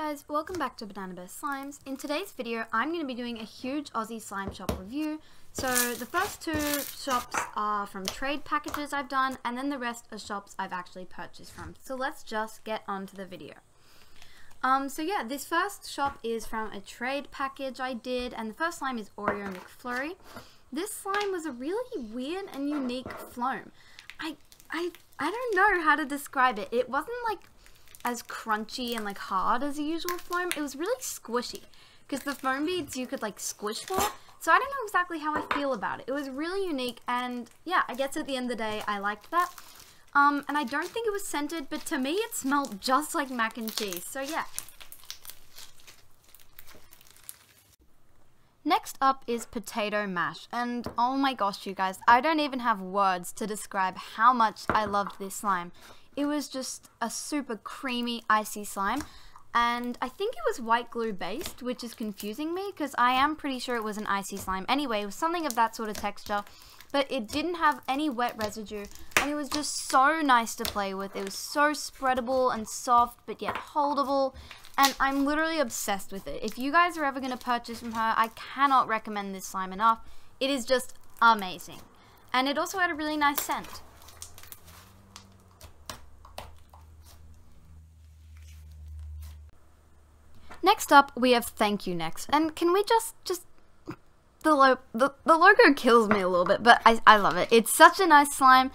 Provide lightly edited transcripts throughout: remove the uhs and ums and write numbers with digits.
guys, welcome back to Banana Bear Slimes. In today's video, I'm going to be doing a huge Aussie slime shop review. So the first two shops are from trade packages I've done, and then the rest are shops I've actually purchased from. So let's just get on to the video. So yeah, this first shop is from a trade package I did, and the first slime is Oreo McFlurry. This slime was a really weird and unique foam. I don't know how to describe it. It wasn't like as crunchy and like hard as the usual foam. It was really squishy because the foam beads you could like squish for. So I don't know exactly how I feel about it. It was really unique, and yeah, I guess at the end of the day I liked that. And I don't think it was scented, but to me it smelled just like mac and cheese. So yeah. Next up is potato mash, and oh my gosh you guys, I don't even have words to describe how much I loved this slime. It was just a super creamy, icy slime, and I think it was white glue based, which is confusing me because I am pretty sure it was an icy slime. Anyway, it was something of that sort of texture, but it didn't have any wet residue, and it was just so nice to play with. It was so spreadable and soft, but yet holdable, and I'm literally obsessed with it. If you guys are ever going to purchase from her, I cannot recommend this slime enough. It is just amazing, and it also had a really nice scent. Next up, we have Thank You Next, and can we just the logo kills me a little bit, but I love it. It's such a nice slime,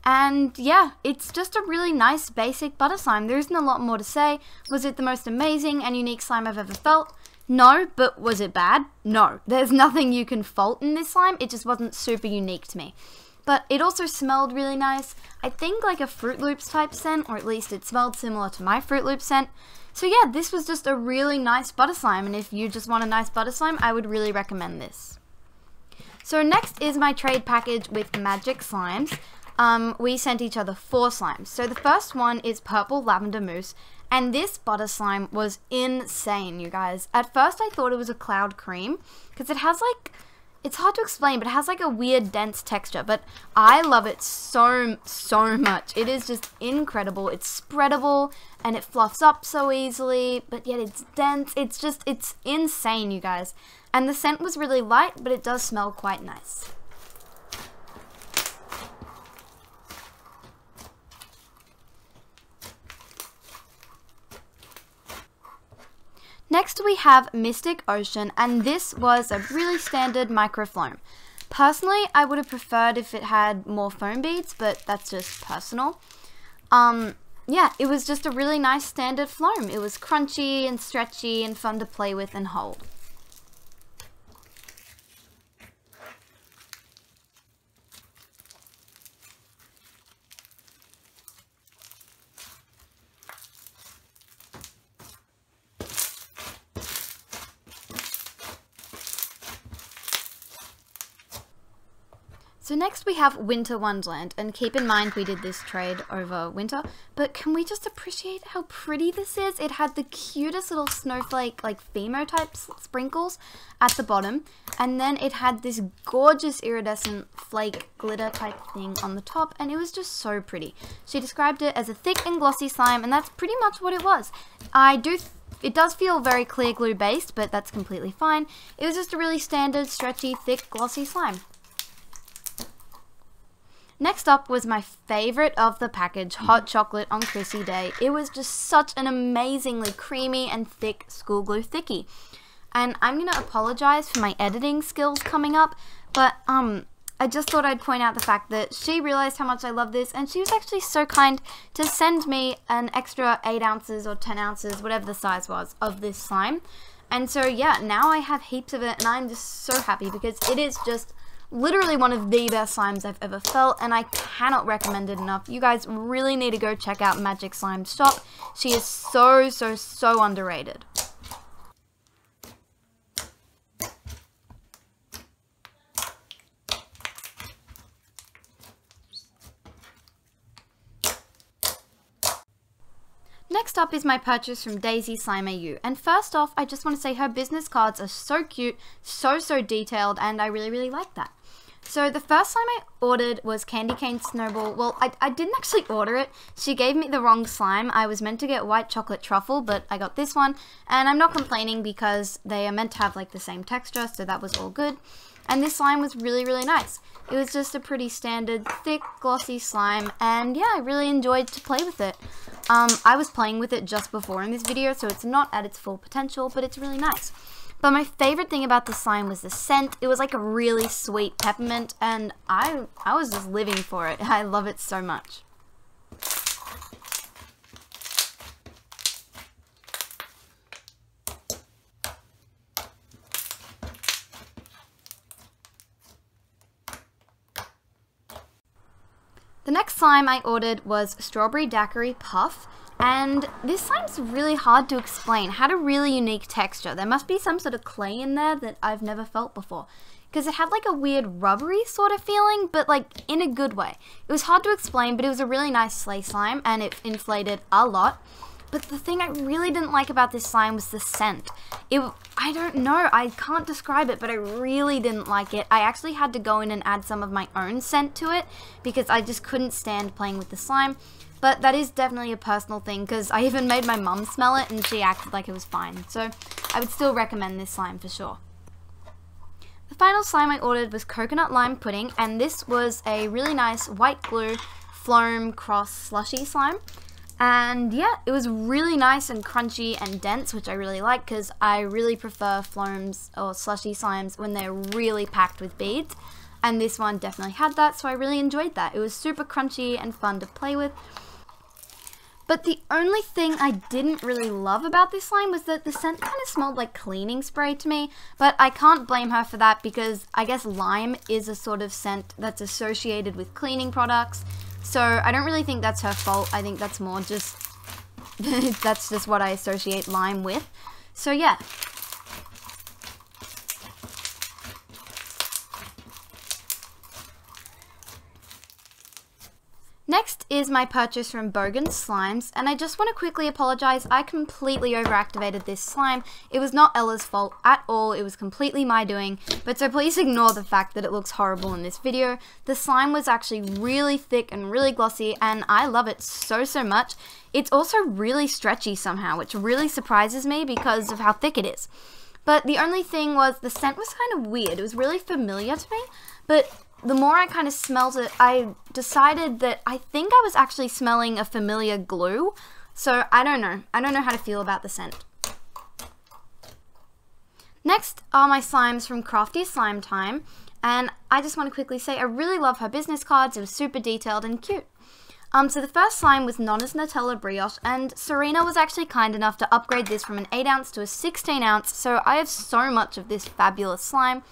and yeah, it's just a really nice basic butter slime. There isn't a lot more to say. Was it the most amazing and unique slime I've ever felt? No, but was it bad? No. There's nothing you can fault in this slime. It just wasn't super unique to me. But it also smelled really nice. I think like a Fruit Loops type scent, or at least it smelled similar to my Fruit Loops scent. So yeah, this was just a really nice butter slime, and if you just want a nice butter slime, I would really recommend this. So next is my trade package with Magic Slimes. We sent each other 4 slimes. So the first one is Purple Lavender Mousse, and this butter slime was insane, you guys. At first I thought it was a cloud cream, because it has like, it's hard to explain, but it has like a weird dense texture, but I love it so much. It is just incredible. It's spreadable and it fluffs up so easily, but yet it's dense. It's insane, you guys. And the scent was really light, but it does smell quite nice. Next we have Mystic Ocean, and this was a really standard micro foam. Personally, I would have preferred if it had more foam beads, but that's just personal. Yeah, it was just a really nice standard foam. It was crunchy and stretchy and fun to play with and hold. So next we have Winter Wonderland, and keep in mind we did this trade over winter, but can we just appreciate how pretty this is? It had the cutest little snowflake, like Fimo type sprinkles at the bottom, and then it had this gorgeous iridescent flake glitter type thing on the top, and it was just so pretty. She described it as a thick and glossy slime, and that's pretty much what it was. It does feel very clear glue based, but that's completely fine. It was just a really standard, stretchy, thick, glossy slime. Next up was my favorite of the package, Hot Chocolate on Chrissy Day. It was just such an amazingly creamy and thick school glue thickie. And I'm going to apologize for my editing skills coming up, but I just thought I'd point out the fact that she realized how much I love this, and she was actually so kind to send me an extra 8 ounces or 10 ounces, whatever the size was, of this slime. And so yeah, now I have heaps of it, and I'm just so happy because it is just literally one of the best slimes I've ever felt, and I cannot recommend it enough. You guys really need to go check out Magic Slime's shop. She is so underrated. Next up is my purchase from Daisy Slime AU, and first off, I just want to say her business cards are so cute, so detailed, and I really like that. So the first slime I ordered was Candy Cane Snowball. Well, I didn't actually order it. She gave me the wrong slime. I was meant to get White Chocolate Truffle, but I got this one. And I'm not complaining because they are meant to have like the same texture, so that was all good. And this slime was really, really nice. It was just a pretty standard, thick, glossy slime. And yeah, I really enjoyed to play with it. I was playing with it just before in this video, so it's not at its full potential, but it's really nice. But my favorite thing about the slime was the scent. It was like a really sweet peppermint, and I was just living for it. I love it so much. The next slime I ordered was Strawberry Daiquiri Puff. And this slime's really hard to explain. It had a really unique texture. There must be some sort of clay in there that I've never felt before. Because it had like a weird rubbery sort of feeling, but like in a good way. It was hard to explain, but it was a really nice slay slime and it inflated a lot. But the thing I really didn't like about this slime was the scent. I don't know, I can't describe it, but I really didn't like it. I actually had to go in and add some of my own scent to it because I just couldn't stand playing with the slime. But that is definitely a personal thing because I even made my mum smell it and she acted like it was fine. So I would still recommend this slime for sure. The final slime I ordered was Coconut Lime Pudding, and this was a really nice white glue foam cross slushy slime. And yeah, it was really nice and crunchy and dense, which I really like because I really prefer foams or slushy slimes when they're really packed with beads. And this one definitely had that, so I really enjoyed that. It was super crunchy and fun to play with. But the only thing I didn't really love about this slime was that the scent kind of smelled like cleaning spray to me. But I can't blame her for that because I guess lime is a sort of scent that's associated with cleaning products. So I don't really think that's her fault. I think that's more just, that's just what I associate lime with. So yeah. Next is my purchase from Bogan Slimes, and I just want to quickly apologize. I completely overactivated this slime. It was not Ella's fault at all. It was completely my doing, but so please ignore the fact that it looks horrible in this video. The slime was actually really thick and really glossy, and I love it so much. It's also really stretchy somehow, which really surprises me because of how thick it is. But the only thing was the scent was kind of weird. It was really familiar to me, but the more I kind of smelled it, I decided that I think I was actually smelling a familiar glue. So I don't know. I don't know how to feel about the scent. Next are my slimes from Crafty Slime Time. And I just want to quickly say I really love her business cards. It was super detailed and cute. So the first slime was Nonna's Nutella Brioche, and Serena was actually kind enough to upgrade this from an 8 ounce to a 16 ounce. So I have so much of this fabulous slime.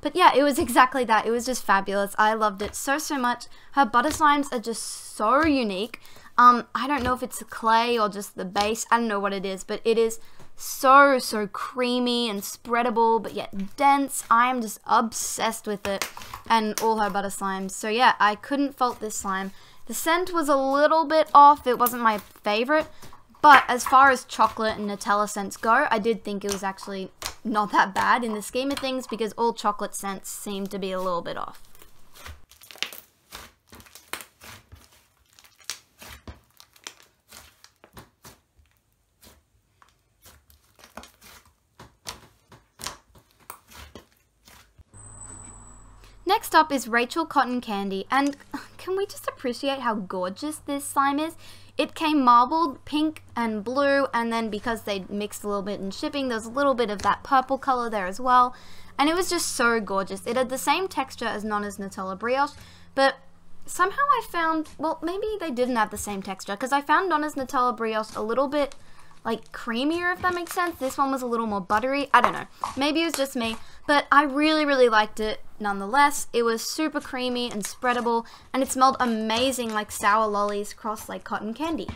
But yeah, it was exactly that. It was just fabulous. I loved it so much. Her butter slimes are just so unique. I don't know if it's the clay or just the base. I don't know what it is, but it is so creamy and spreadable, but yet dense. I am just obsessed with it and all her butter slimes. So yeah, I couldn't fault this slime. The scent was a little bit off. It wasn't my favorite. But as far as chocolate and Nutella scents go, I did think it was actually not that bad in the scheme of things because all chocolate scents seem to be a little bit off. Next up is Rachel Cotton Candy, and can we just appreciate how gorgeous this slime is? It came marbled pink and blue, and then because they mixed a little bit in shipping, there's a little bit of that purple color there as well. And it was just so gorgeous. It had the same texture as Nonna's Nutella Brioche, but somehow I found, well, maybe they didn't have the same texture, because I found Nonna's Nutella Brioche a little bit, like, creamier, if that makes sense. This one was a little more buttery. I don't know. Maybe it was just me, but I really liked it nonetheless. It was super creamy and spreadable, and it smelled amazing like sour lollies crossed like cotton candy.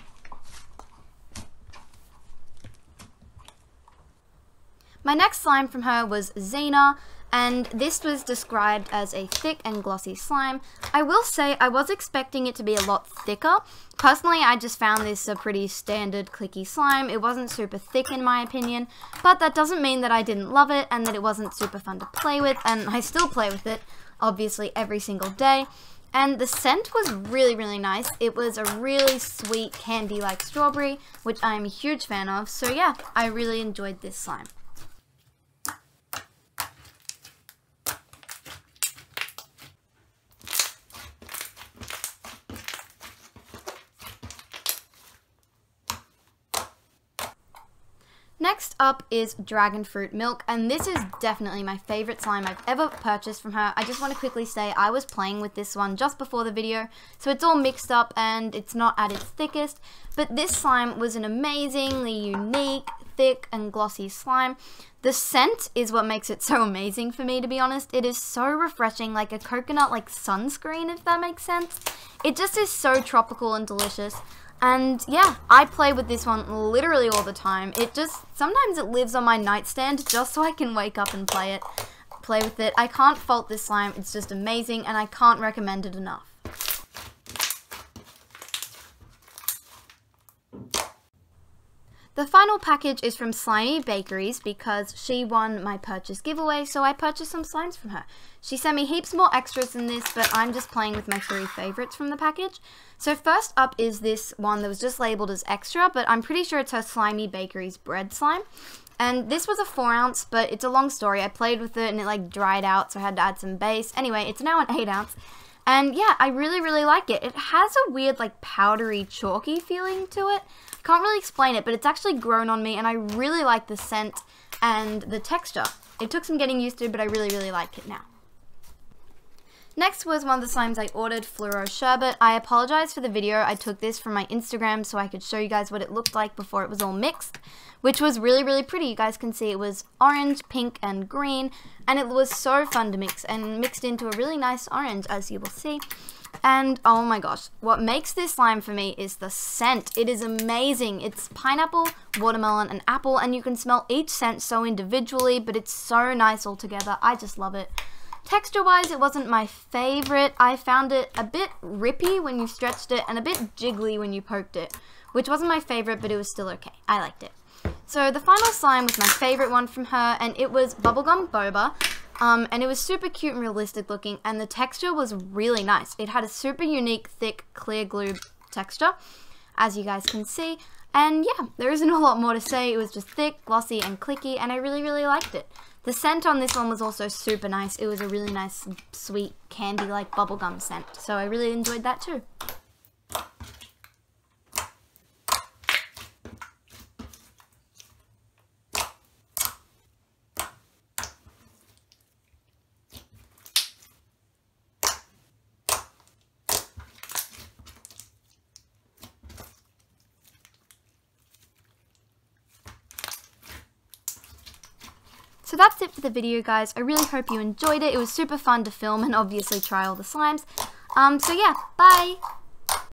My next slime from her was Xena, and this was described as a thick and glossy slime. I will say I was expecting it to be a lot thicker. Personally, I just found this a pretty standard clicky slime. It wasn't super thick in my opinion, but that doesn't mean that I didn't love it and that it wasn't super fun to play with, and I still play with it. obviously every single day. And the scent was really, really nice. It was a really sweet candy like strawberry, which I'm a huge fan of. So yeah, I really enjoyed this slime. Next up is Dragon Fruit Milk, and this is definitely my favorite slime I've ever purchased from her. I just want to quickly say I was playing with this one just before the video, so it's all mixed up and it's not at its thickest, but this slime was an amazingly unique, thick and glossy slime. The scent is what makes it so amazing for me, to be honest. It is so refreshing, like a coconut like sunscreen, if that makes sense. It just is so tropical and delicious. And yeah, I play with this one literally all the time. Sometimes it lives on my nightstand just so I can wake up and play with it. I can't fault this slime, it's just amazing and I can't recommend it enough. The final package is from Slimy Bakeries because she won my purchase giveaway, so I purchased some slimes from her. She sent me heaps more extras than this, but I'm just playing with my 3 favorites from the package. So first up is this one that was just labeled as extra, but I'm pretty sure it's her Slimy Bakeries bread slime. And this was a 4 ounce, but it's a long story. I played with it and it like dried out, so I had to add some base. Anyway, it's now an 8 ounce. And yeah, I really, really like it. It has a weird like powdery, chalky feeling to it. Can't really explain it, but it's actually grown on me and I really like the scent and the texture. It took some getting used to, but I really, really like it now. Next was one of the slimes I ordered, Fluoro Sherbet. I apologize for the video. I took this from my Instagram so I could show you guys what it looked like before it was all mixed, which was really, really pretty. You guys can see it was orange, pink, and green, and it was so fun to mix and mixed into a really nice orange, as you will see. And oh my gosh, what makes this slime for me is the scent. It is amazing. It's pineapple, watermelon, and apple, and you can smell each scent so individually, but it's so nice all together. I just love it. Texture-wise, it wasn't my favorite. I found it a bit rippy when you stretched it and a bit jiggly when you poked it, which wasn't my favorite, but it was still okay. I liked it. So the final slime was my favorite one from her, and it was Bubblegum Boba. And it was super cute and realistic looking, and the texture was really nice. It had a super unique, thick, clear glue texture, as you guys can see. And yeah, there isn't a lot more to say. It was just thick, glossy, and clicky, and I really, really liked it. The scent on this one was also super nice. It was a really nice, sweet, candy-like bubblegum scent, so I really enjoyed that too. So that's it for the video, guys. I really hope you enjoyed it. It was super fun to film and obviously try all the slimes. So yeah, bye!